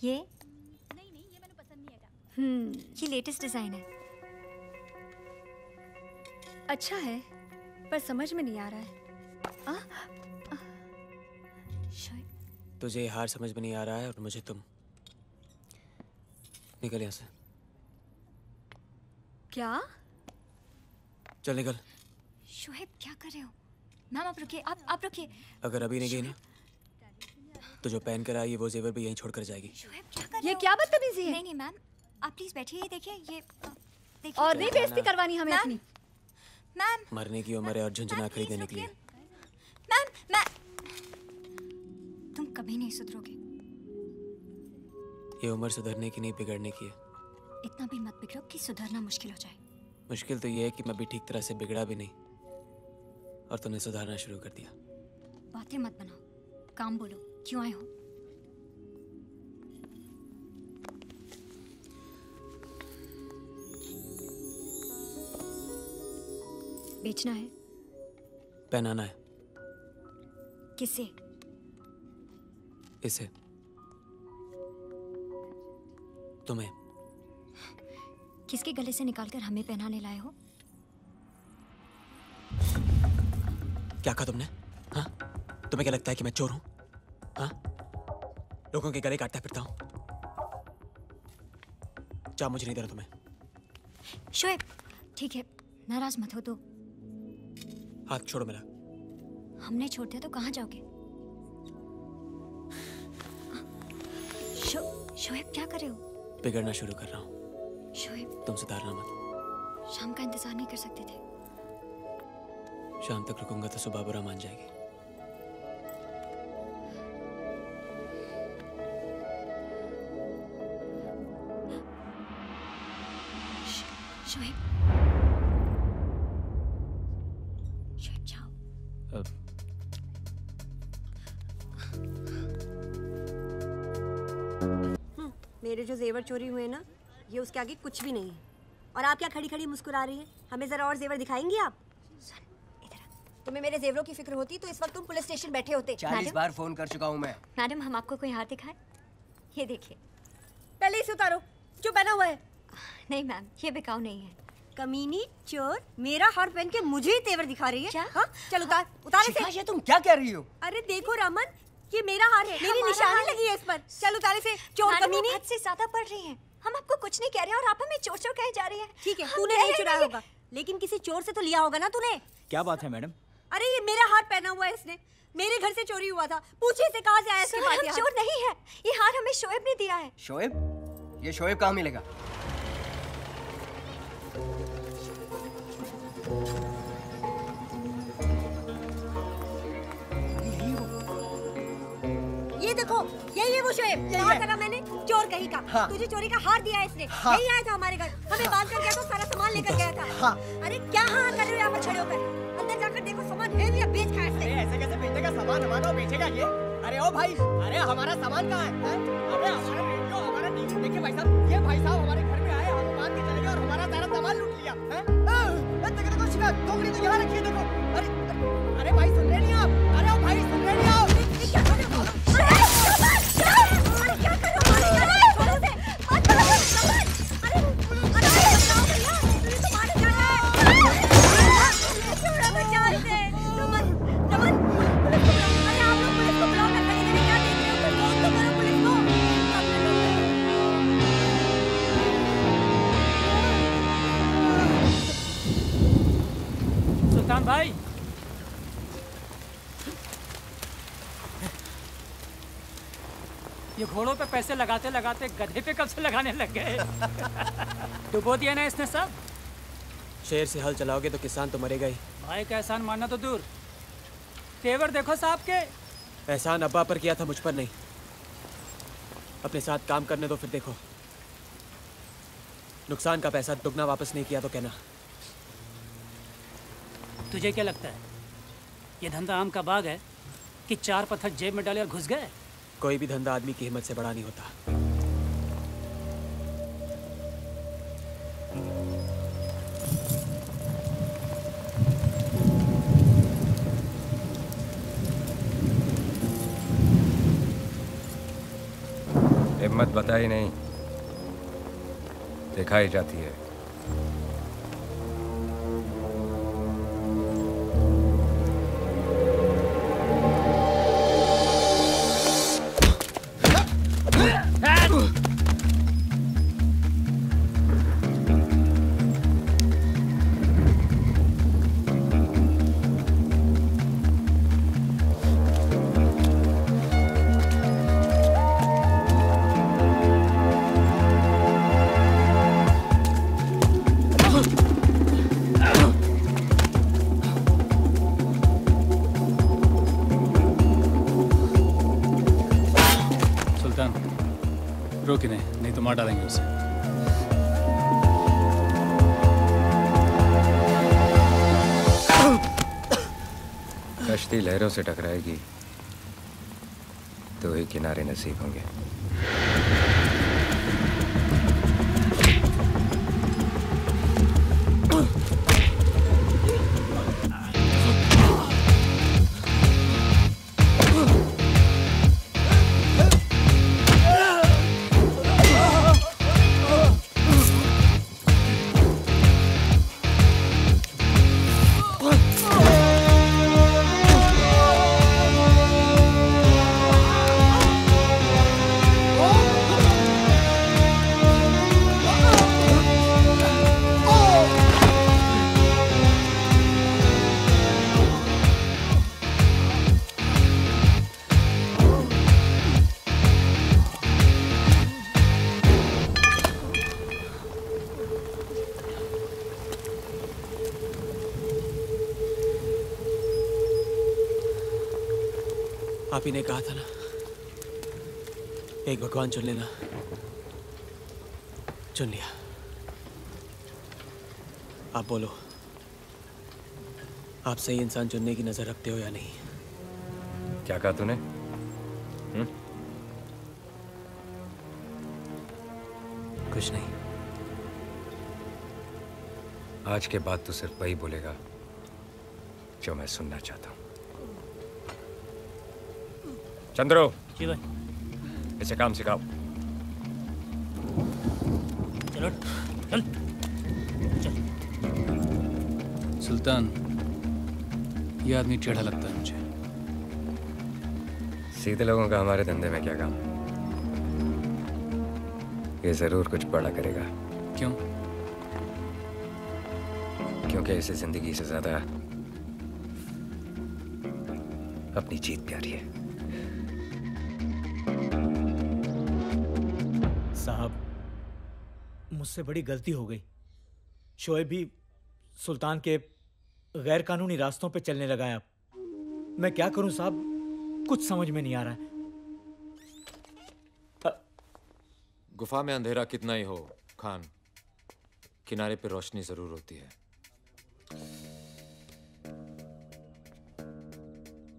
ये नहीं ये मैंने पसंद नहीं है। ये लेटेस्ट डिजाइन है। अच्छा है पर समझ में नहीं आ रहा है। तुझे ये हार समझ में नहीं आ रहा है और मुझे तुम। निकल यहाँ से। क्या? चल निकल। शोएब क्या कर रहे हो? मैम आप रुकिए, आप रुकिए। अगर अभी नहीं गई ना तो जो पहन कर आई है वो जेवर भी यहीं छोड़कर जाएगी। शोएब क्या कर रहे हो? ये क्या बदतमीजी है? नहीं मैम आप प्लीज बैठिए, ये देखिए ये देखिए। और नहीं बेइज्जती करवानी हमें अपनी। मैम मरने की उम्र है और झुंझुना खरीदने निकली है। मैम तुम कभी नहीं सुधरोगे। ये उम्र सुधरने की नहीं बिगड़ने की है। इतना भी मत बिगड़ो कि सुधरना मुश्किल हो जाए। मुश्किल तो ये है कि मैं भी ठीक तरह से बिगड़ा भी नहीं और तुमने सुधारना शुरू कर दिया। बातें मत बनाओ, काम बोलो। क्यों आए हो? बेचना है? पहनाना है। किसे? इसे। तुम्हें। किसके गले से निकालकर हमें पहनाने लाए हो? क्या कहा तुमने? हाँ? तुम्हें क्या लगता है कि मैं चोर हूं? हाँ? लोगों के गले काटता फिरता हूं? चाह मुझे नहीं देना तुम्हें। शोएब ठीक है, नाराज मत हो तो। हाथ छोड़ो मेरा। हमने छोड़ दिया तो कहाँ जाओगे? शोएब क्या कर रहे हो? बिगड़ना शुरू कर रहा हूँ। शोएब तुम सुधारना मत। शाम का इंतजार नहीं कर सकते थे? शाम तक रुकूंगा तो सुबह बुरा मान जाएगी। शोएब जाओ। मेरे जो जेवर चोरी हुए ना, ये उसके आगे कुछ भी नहीं है। और आप क्या खड़ी खड़ी मुस्कुरा रही है? हमें जरा और जेवर दिखाएंगी आप? तुम्हें मेरे जेवरों की फिक्र होती तो इस वक्त तुम पुलिस स्टेशन बैठे होते। 40 बार फोन कर चुका हूँ मैं। मैडम हम आपको कोई हार दिखाए? ये देखिए। पहले इसे उतारो जो पहना हुआ है। नहीं मैम ये बिकाऊ नहीं है। कमीनी चोर, मेरा हार पहन के मुझे ही तेवर दिखा रही है। क्या? हाँ चल उतार इसे। तुम क्या कह रही हो? अरे देखो रमन, ये मेरा हार है, मेरी निशानी लगी है इस पर। चल उतारे से। चोर कमीनी। हद से ज्यादा पढ़ रही हैं। हम आपको कुछ नहीं कह रहे और आप हमें चोर चोर कहे जा रही हैं। ठीक है तूने नहीं चुराया होगा, लेकिन किसी चोर से तो लिया होगा ना तूने। क्या बात है मैडम? अरे ये मेरा हार पहना हुआ है इसने, मेरे घर से चोरी हुआ था। पूछिए से कहाँ से आया इसके पास? हम चोर नहीं है, ये हार हमें शोएब ने दिया है। शोएब? ये शोएब कहाँ मिलेगा? ये देखो, यही है वो शोएब। कहा करा मैंने, चोर कहीं का। हाँ। तुझे चोरी का हार दिया है इसने। हाँ। यही आया था हमारे घर, हमें बांध कर गया तो सारा सामान लेकर गया था। हाँ। अरे क्या हाँ कर रहे हो यहाँ पर खड़े होकर? अंदर जाकर देखो सामान है या बेच खाया इसने। ऐसे कैसे बेचेगा सामान? हमारा बेचेगा ये? अरे ओ भाई, अरे हमारा सामान कहाँ है? अरे हमारा रेडियो, हमारा टीवी। देखिए भाई साहब, ये भाई साहब हमारे घर में आए, हम बांध के चले गए और हमारा सारा सामान लूट लिया। देखो शिकायत टोकरी तो यहाँ रखी है, देखो। अरे भाई सुन रहे नहीं आप? अरे ओ भाई सुन रहे नहीं आप? क्या कर रहे हो? सुल्तान भाई, ये घोड़ों पे पैसे लगाते लगाते गधे पे कब से लगाने लग गए? डुबो दिया ना इसने सब। शेर से हल चलाओगे तो किसान तो मरेगा ही। भाई का एहसान मानना तो दूर, तेवर देखो साहब के। एहसान अब्बा पर किया था, मुझ पर नहीं। अपने साथ काम करने दो फिर देखो। नुकसान का पैसा दुगना वापस नहीं किया तो कहना। तुझे क्या लगता है ये धंधा आम का बाग है कि 4 पत्थर जेब में डाले और घुस गए? कोई भी धंधा आदमी की हिम्मत से बड़ा नहीं होता। हिम्मत बताई नहीं, दिखाई जाती है। रोक नहीं तो मार डालेंगे उसे। कश्ती लहरों से टकराएगी तो ही किनारे नसीब होंगे। आप ही ने कहा था ना, एक भगवान चुन लेना, चुन लिया। आप बोलो, आप सही इंसान चुनने की नजर रखते हो या नहीं? क्या कहा तूने? कुछ नहीं। आज के बाद तू सिर्फ वही बोलेगा जो मैं सुनना चाहता हूं। चंद्रो, जी भाई। इसे काम सिखाओ। चलो चल चल। सुल्तान, ये आदमी टेढ़ा लगता है मुझे। सीधे लोगों का हमारे धंधे में क्या काम? ये जरूर कुछ बड़ा करेगा। क्यों? क्योंकि इसे जिंदगी से ज्यादा अपनी जीत प्यारी है। साहब, मुझसे बड़ी गलती हो गई। शोएब भी सुल्तान के गैर कानूनी रास्तों पे चलने लगा है। अब मैं क्या करूं साहब, कुछ समझ में नहीं आ रहा है। गुफा में अंधेरा कितना ही हो खान, किनारे पे रोशनी जरूर होती है।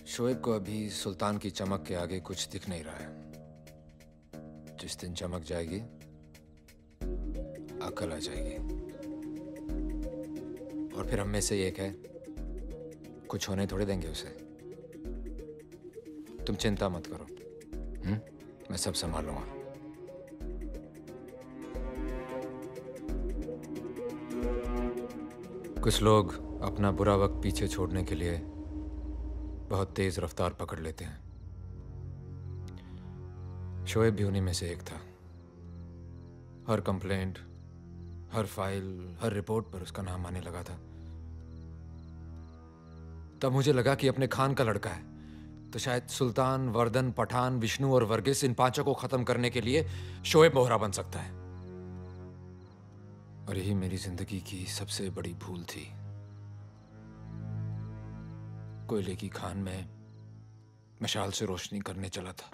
शोएब को अभी सुल्तान की चमक के आगे कुछ दिख नहीं रहा है। जिस दिन चमक जाएगी, अकल आ जाएगी। और फिर हम में से एक है, कुछ होने थोड़े देंगे उसे। तुम चिंता मत करो, मैं सब संभाल लूंगा। कुछ लोग अपना बुरा वक्त पीछे छोड़ने के लिए बहुत तेज रफ्तार पकड़ लेते हैं। शोएब भी उन्हीं में से एक था। हर कंप्लेंट, हर फाइल, हर रिपोर्ट पर उसका नाम आने लगा था। तब मुझे लगा कि अपने खान का लड़का है तो शायद सुल्तान, वर्दन, पठान, विष्णु और वर्गीस, इन पांचों को खत्म करने के लिए शोएब मोहरा बन सकता है। और यही मेरी जिंदगी की सबसे बड़ी भूल थी। कोयले की खान में मशाल से रोशनी करने चला था,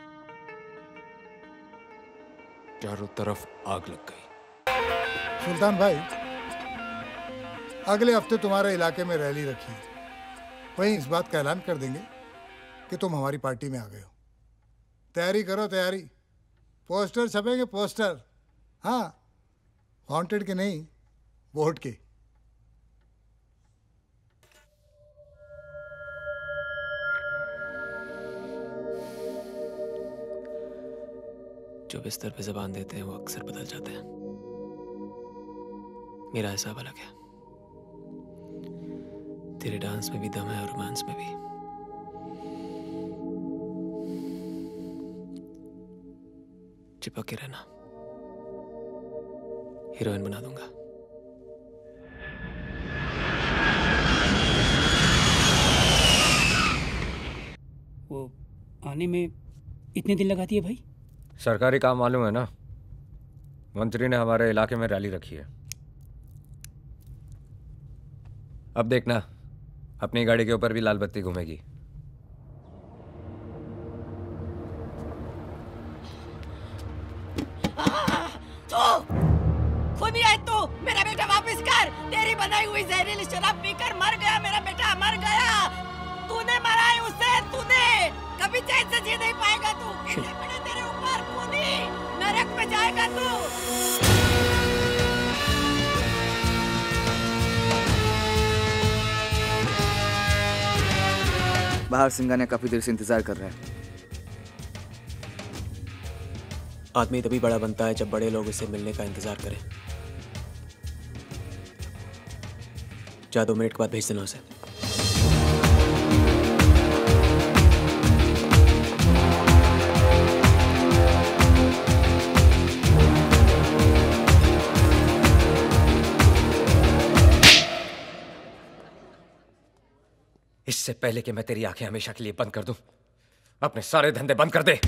चारों तरफ आग लग गई। सुल्तान भाई, अगले हफ्ते तुम्हारे इलाके में रैली रखी है। वहीं इस बात का ऐलान कर देंगे कि तुम हमारी पार्टी में आ गए हो। तैयारी करो, तैयारी। पोस्टर छपेंगे, पोस्टर। हाँ, वांटेड के नहीं, वोट के। जो बिस्तर पे जबान देते हैं वो अक्सर बदल जाते हैं। मेरा हिसाब अलग है। तेरे डांस में भी दम है और रोमांस में भी। चिपक के रहना, हीरोइन बना दूंगा। वो आने में इतने दिन लगाती है भाई? सरकारी काम मालूम है ना, मंत्री ने हमारे इलाके में रैली रखी है। अब देखना अपनी गाड़ी के ऊपर भी लाल बत्ती घूमेगी। खुदी है तू, मेरा बेटा वापस कर। तेरी बनाई हुई जहरीली शराब पीकर मर गया मेरा बेटा, मर गया। तूने मरा है उसे, तूने। कभी चैन से जी नहीं पाएगा तू। कीड़े पड़े तेरे ऊपर, खुदी नरक में जाएगा तू। बाहर सिंघानिया काफी देर से इंतजार कर रहे हैं। आदमी तभी बड़ा बनता है जब बड़े लोग उससे मिलने का इंतजार करें। जा 2 मिनट के बाद भेज देना उसे। इससे पहले कि मैं तेरी आंखें हमेशा के लिए बंद कर दूं, अपने सारे धंधे बंद कर दे।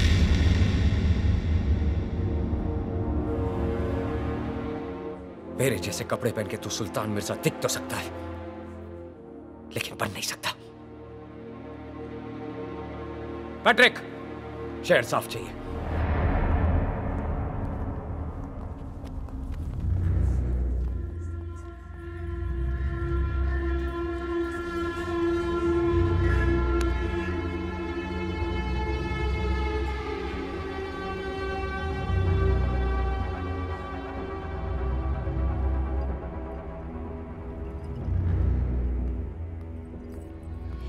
मेरे जैसे कपड़े पहन के तू सुल्तान मिर्जा दिख तो सकता है, लेकिन बन नहीं सकता। पैट्रिक, शहर साफ चाहिए।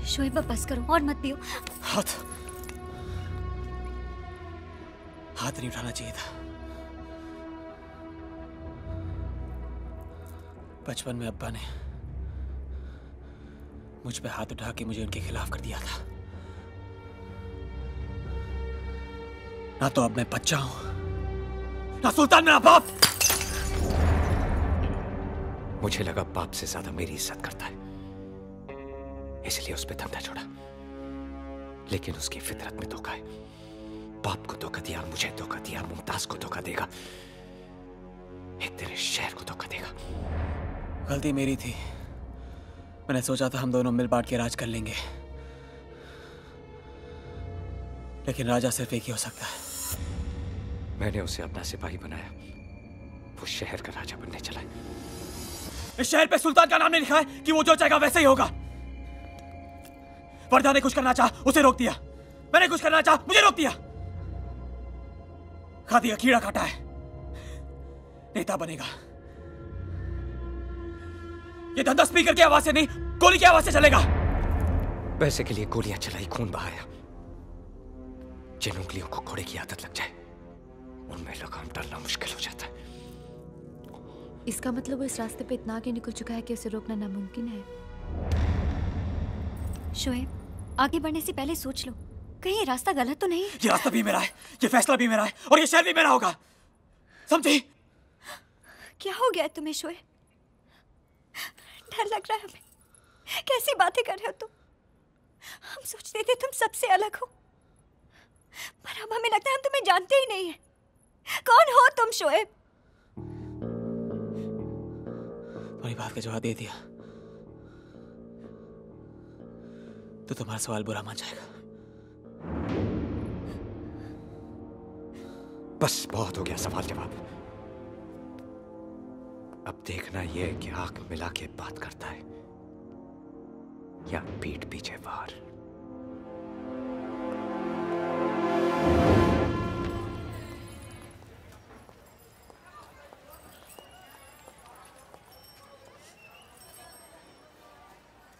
शोएब बस करो और मत पियो। हाथ नहीं उठाना चाहिए था। बचपन में अब्बा ने मुझ पे हाथ उठा के मुझे उनके खिलाफ कर दिया था। ना तो अब मैं बच्चा हूं, ना सुल्तान मेरा बाप। मुझे लगा बाप से ज्यादा मेरी इज्जत करता है, इसलिए उस पे धंधा छोड़ा। लेकिन उसकी फितरत में धोखा है। बाप को धोखा दिया, मुझे धोखा दिया, मुमताज को धोखा देगा, एक तेरे शहर को धोखा देगा। गलती मेरी थी। मैंने सोचा था हम दोनों मिल बांट के राज कर लेंगे, लेकिन राजा सिर्फ एक ही हो सकता है। मैंने उसे अपना सिपाही बनाया, वो शहर का राजा बनने चला। इस शहर पे सुल्तान का नाम नहीं लिखा है कि वो जो चाहेगा वैसे ही होगा। वर्दा ने कुछ करना चाहा, उसे रोक दिया। मैंने कुछ करना चाहा, मुझे रोक दिया। खादी का कीड़ा काटा है, नेता बनेगा। ये धंधा स्पीकर की आवाज से नहीं, गोली की आवाज से चलेगा। पैसे के लिए गोलियां चलाई, खून बहाया। जिन उंगलियों को घोड़े की आदत लग जाए, उनमें लगाम डालना मुश्किल हो जाता है। इसका मतलब वो इस रास्ते पे इतना आगे निकल चुका है कि उसे रोकना नामुमकिन है। शोएब, आगे बढ़ने से पहले सोच लो, कहीं ये रास्ता गलत तो नहीं। ये रास्ता भी मेरा है, ये फैसला भी मेरा है, और ये शहर भी मेरा होगा। समझी? क्या हो गया है तुम्हें शोएब? डर लग रहा है हमें। कैसी बातें कर रहे हो तुम? हम सोचते थे तुम सबसे अलग हो, पर अब हमें लगता है हम तुम्हें जानते ही नहीं है। कौन हो तुम शोएब? तुम्हारी बात का जवाब दे दिया तो तुम्हारा सवाल बुरा मान जाएगा। बस बहुत हो गया सवाल जवाब। अब देखना यह है कि आंख मिला के बात करता है या पीठ पीछे वार।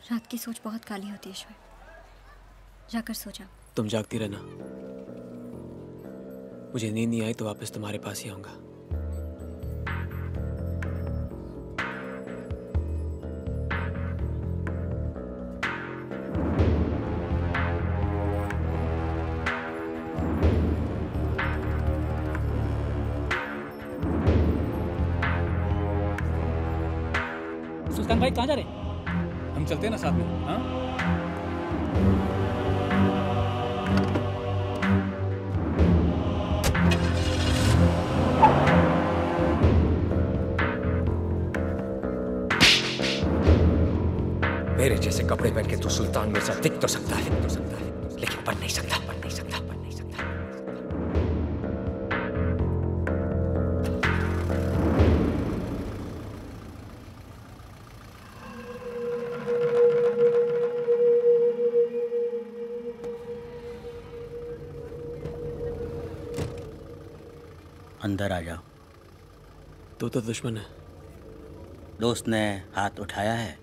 रात की सोच बहुत काली होती है शोएब, जाकर सो जाओ। तुम जागती रहना, मुझे नींद नहीं आई तो वापस तुम्हारे पास ही आऊंगा। सुल्तान भाई कहाँ जा रहे? हम चलते हैं ना साथ में। हाँ मेरे जैसे कपड़े पहन के तू सुल्तान मिर्जा दिख तो सकता है, लेकिन बन नहीं सकता। अंदर आ जाओ। तू तो दुश्मन है। दोस्त ने हाथ उठाया है,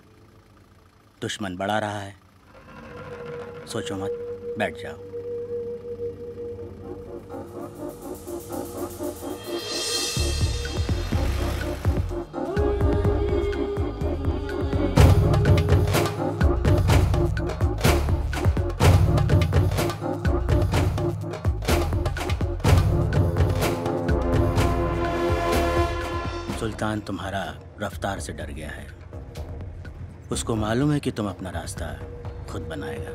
दुश्मन बढ़ा रहा है। सोचो मत, बैठ जाओ। सुल्तान तुम्हारा रफ्तार से डर गया है। उसको मालूम है कि तुम अपना रास्ता खुद बनाएगा,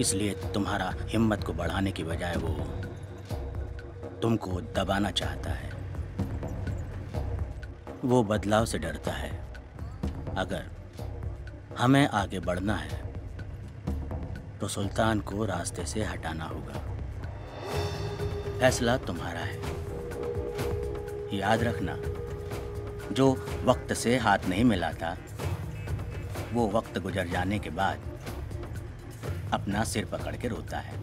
इसलिए तुम्हारा हिम्मत को बढ़ाने की बजाय वो तुमको दबाना चाहता है। वो बदलाव से डरता है। अगर हमें आगे बढ़ना है तो सुल्तान को रास्ते से हटाना होगा। फैसला तुम्हारा है। याद रखना, जो वक्त से हाथ नहीं मिलाता वो वक्त गुजर जाने के बाद अपना सिर पकड़ के रोता है।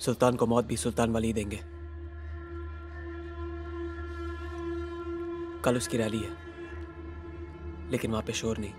सुल्तान को मौत भी सुल्तान वाली ही देंगे। कल उसकी रैली है, लेकिन वहां पे शोर नहीं।